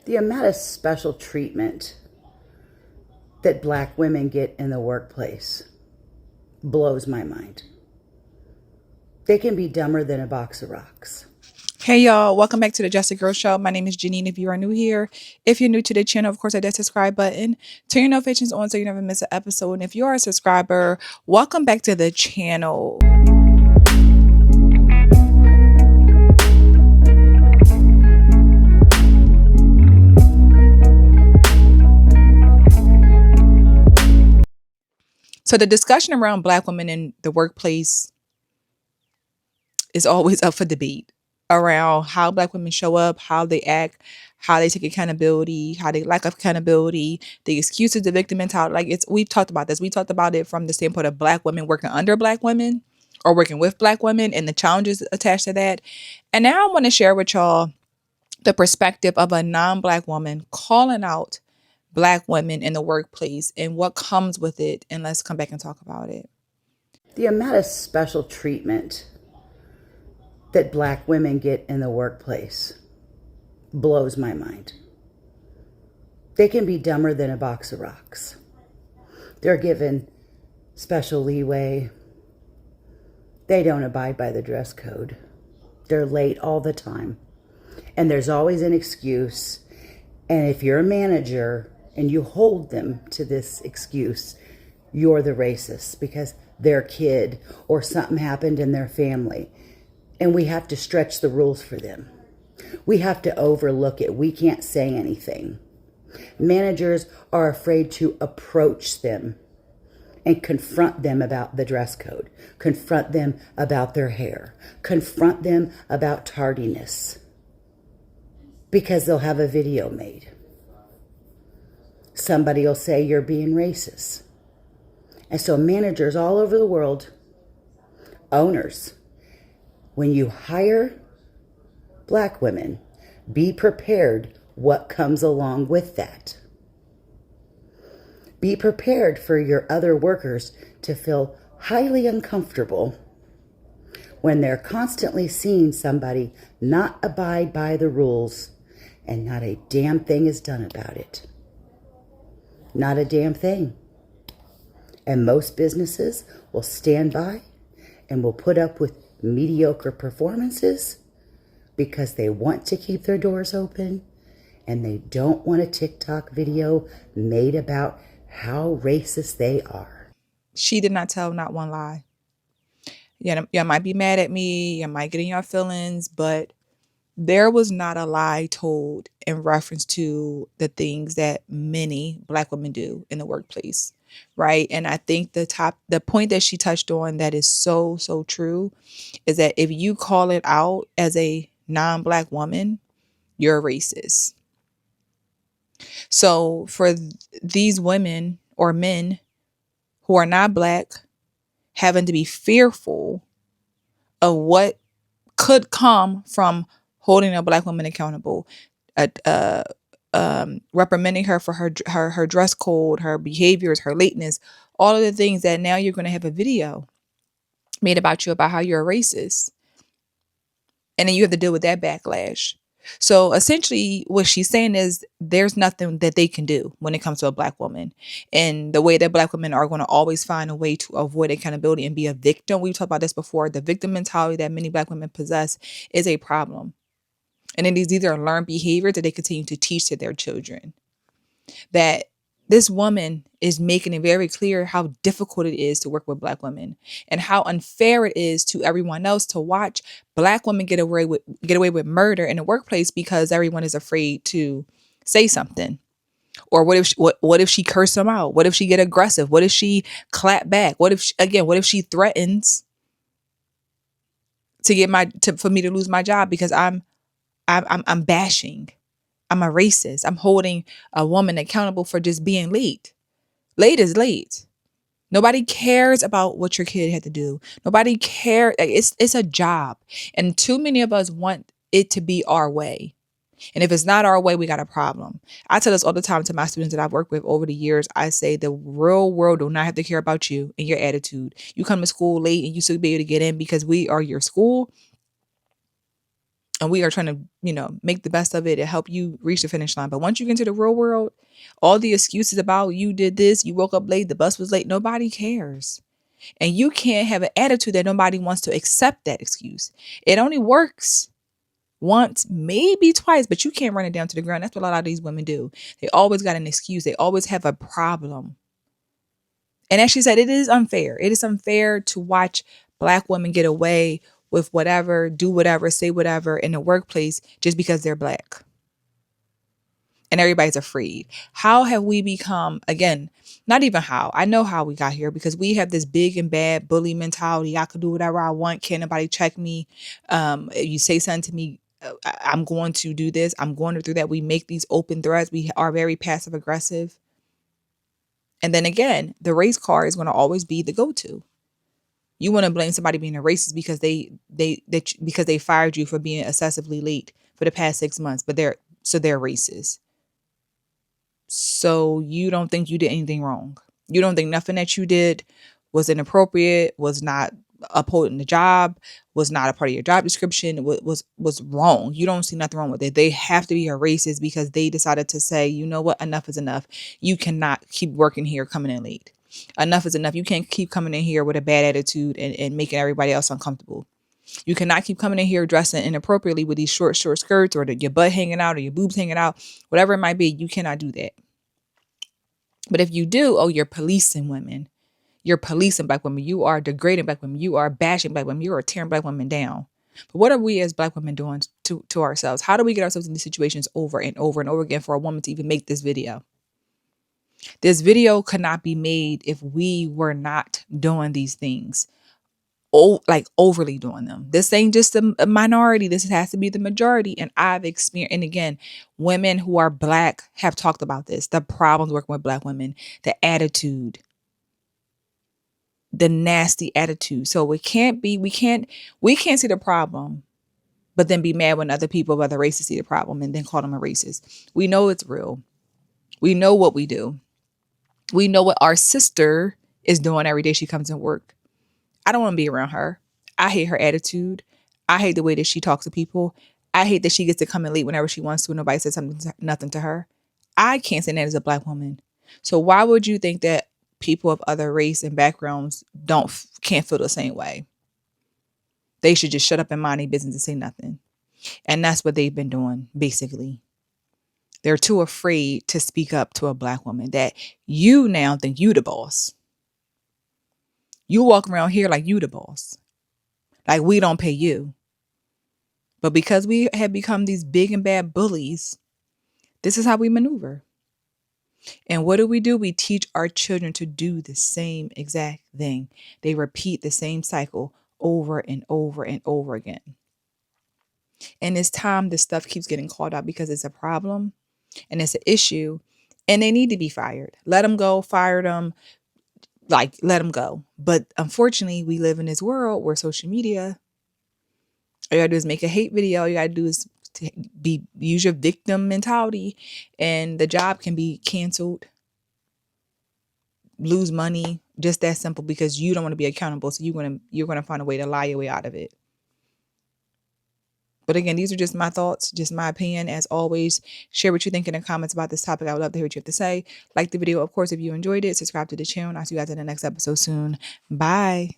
The amount of special treatment that black women get in the workplace blows my mind. They can be dumber than a box of rocks. Hey y'all, welcome back to the Just a Girl Show. My name is Janine. If you are new here, if you're new to the channel, of course, hit that subscribe button. Turn your notifications on so you never miss an episode. And if you are a subscriber, welcome back to the channel. So the discussion around black women in the workplace is always up for debate around how black women show up, how they act, how they take accountability, how they lack accountability, the excuses, the victim mentality. We've talked about this. We talked about it from the standpoint of black women working under black women or working with black women and the challenges attached to that. And now I want to share with y'all the perspective of a non-black woman calling out black women in the workplace and what comes with it. And let's come back and talk about it. The amount of special treatment that black women get in the workplace blows my mind. They can be dumber than a box of rocks. They're given special leeway. They don't abide by the dress code. They're late all the time. And there's always an excuse. And if you're a manager and you hold them to this excuse, you're the racist because their kid or something happened in their family. And we have to stretch the rules for them. We have to overlook it. We can't say anything. Managers are afraid to approach them and confront them about the dress code, confront them about their hair, confront them about tardiness, because they'll have a video made. Somebody will say you're being racist. And so managers all over the world, owners, when you hire black women, be prepared what comes along with that. Be prepared for your other workers to feel highly uncomfortable when they're constantly seeing somebody not abide by the rules and not a damn thing is done about it. Not a damn thing. And most businesses will stand by and will put up with mediocre performances because they want to keep their doors open and they don't want a TikTok video made about how racist they are. She did not tell not one lie. Y'all might be mad at me, y'all might get in your feelings, but there was not a lie told in reference to the things that many black women do in the workplace, right? And I think the point that she touched on that is so, so true is that if you call it out as a non-black woman, you're a racist. So for these women or men who are not black having to be fearful of what could come from holding a black woman accountable, reprimanding her for her dress code, her behaviors, her lateness, all of the things that now you're going to have a video made about you about how you're a racist. And then you have to deal with that backlash. So essentially what she's saying is there's nothing that they can do when it comes to a black woman. And the way that black women are going to always find a way to avoid accountability and be a victim. We've talked about this before. The victim mentality that many black women possess is a problem. And it is either a learned behavior that they continue to teach to their children. That this woman is making it very clear how difficult it is to work with black women and how unfair it is to everyone else to watch black women get away with murder in the workplace because everyone is afraid to say something. Or what if she cursed them out? What if she get aggressive? What if she clap back? What if she threatens for me to lose my job because I'm bashing. I'm a racist. I'm holding a woman accountable for just being late. Late is late. Nobody cares about what your kid had to do. Nobody cares. It's a job. And too many of us want it to be our way. And if it's not our way, we got a problem. I tell this all the time to my students that I've worked with over the years. I say the real world do not have to care about you and your attitude. You come to school late and you still be able to get in because we are your school. And we are trying to, make the best of it and help you reach the finish line. But once you get into the real world, all the excuses about you did this, you woke up late, the bus was late, nobody cares. And you can't have an attitude that nobody wants to accept that excuse. It only works once, maybe twice, but you can't run it down to the ground. That's what a lot of these women do. They always got an excuse. They always have a problem. And as she said, it is unfair. It is unfair to watch Black women get away with whatever, do whatever, say whatever in the workplace just because they're Black. And everybody's afraid. How have we become, again, not even how, I know how we got here, because we have this big and bad bully mentality. I could do whatever I want. Can't nobody check me. If you say something to me, I'm going to do this. I'm going to do that. We make these open threats. We are very passive aggressive. And then again, the race card is going to always be the go-to. You want to blame somebody being a racist because they fired you for being excessively late for the past 6 months, but they're racist. So you don't think you did anything wrong. You don't think nothing that you did was inappropriate, was not upholding the job, was not a part of your job description, was wrong. You don't see nothing wrong with it. They have to be a racist because they decided to say, you know what, enough is enough. You cannot keep working here coming in late. Enough is enough. You can't keep coming in here with a bad attitude and making everybody else uncomfortable. You cannot keep coming in here dressing inappropriately with these short skirts or your butt hanging out or your boobs hanging out, whatever it might be. You cannot do that. But if you do, you're policing women. You're policing Black women. You are degrading Black women. You are bashing Black women. You are tearing Black women down. But what are we as Black women doing to ourselves? How do we get ourselves in these situations over and over and over again for a woman to even make this video? This video could not be made if we were not doing these things. Overly doing them. This ain't just a minority. This has to be the majority. And I've experienced, and again, women who are Black have talked about this, the problems working with Black women, the attitude, the nasty attitude. So it can't be, we can't see the problem, but then be mad when other people of other races see the problem and then call them a racist. We know it's real. We know what we do. We know what our sister is doing every day she comes to work. I don't want to be around her. I hate her attitude. I hate the way that she talks to people. I hate that she gets to come in late whenever she wants to and nobody says nothing to her. I can't stand that as a Black woman. So why would you think that people of other race and backgrounds can't feel the same way? They should just shut up and mind their business and say nothing. And that's what they've been doing, basically. They're too afraid to speak up to a Black woman that you now think you the boss. You walk around here like you the boss. Like we don't pay you. But because we have become these big and bad bullies, this is how we maneuver. And what do? We teach our children to do the same exact thing. They repeat the same cycle over and over and over again. And it's time this stuff keeps getting called out because it's a problem and it's an issue and they need to be fired. Let them go, fire them, let them go. But unfortunately, we live in this world where social media, all you gotta do is make a hate video. All you gotta do is use your victim mentality and the job can be canceled, lose money, just that simple because you don't want to be accountable. So you're gonna find a way to lie your way out of it. But again, these are just my thoughts, just my opinion. As always, share what you think in the comments about this topic. I would love to hear what you have to say. Like the video, of course, if you enjoyed it. Subscribe to the channel. I'll see you guys in the next episode soon. Bye.